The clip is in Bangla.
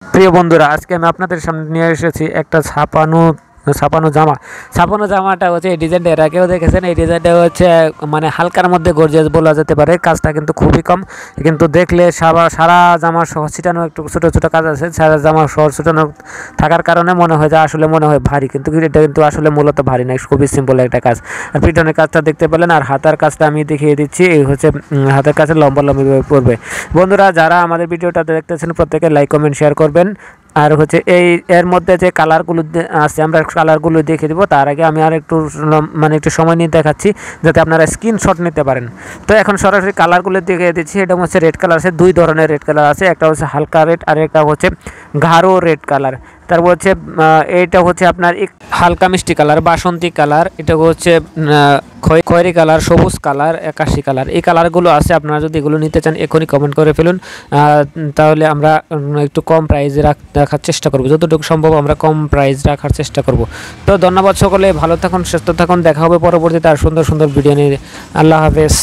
প্রিয় বন্ধুরা, আজকে আমি আপনাদের সামনে নিয়ে এসেছি একটা ছাপানো জামাটা হচ্ছে এই ডিজাইনটা এর আগেও দেখেছেন। এই ডিজাইনটা হচ্ছে মানে হালকার মধ্যে গর্জিয়াস বলা যেতে পারে। কাজটা কিন্তু খুবই কম, কিন্তু দেখলে সারা জামা সহ ছিটানো একটু ছোটো ছোটো কাজ আছে। সারা জামা সহ ছিটানো থাকার কারণে মনে হয় যে আসলে মনে হয় ভারী, কিন্তু এটা কিন্তু আসলে মূলত ভারী না, খুবই সিম্পল একটা কাজ। আর পিছনের কাজটা দেখতে পেলেন, আর হাতার কাজটা আমি দেখিয়ে দিচ্ছি। এই হচ্ছে হাতের কাছে লম্বা পড়বে। বন্ধুরা, যারা আমাদের ভিডিওটা দেখতেছেন প্রত্যেকে লাইক কমেন্ট শেয়ার করবেন। আর হচ্ছে এর মধ্যে যে কালারগুলো আছে আমরা কালারগুলো দেখে দিব। তার আগে আমি আর একটু মানে একটু সময় নিয়ে দেখাচ্ছি যাতে আপনারা স্ক্রিনশট নিতে পারেন। তো এখন সরাসরি কালারগুলো দেখে দিচ্ছি। এটা হচ্ছে রেড কালার আছে, দুই ধরনের রেড কালার আছে। একটা হচ্ছে হালকা রেড আর একটা হচ্ছে গাঢ় রেড কালার। তারপর হচ্ছে এইটা হচ্ছে আপনার হালকা মিষ্টি কালার, বাসন্তী কালার, এটা হচ্ছে খয়েরি কালার, সবুজ কালার, আকাশি কালার। এই কালারগুলো আছে। আপনারা যদি এগুলো নিতে চান এখনই কমেন্ট করে ফেলুন, তাহলে আমরা একটু কম প্রাইসে রাখার চেষ্টা করব। যতটুকু সম্ভব আমরা কম প্রাইস রাখার চেষ্টা করব। তো ধন্যবাদ সকলে, ভালো থাকুন, সুস্থ থাকুন। দেখা হবে পরবর্তীতে আর সুন্দর সুন্দর ভিডিও নিয়ে। আল্লাহ হাফেজ।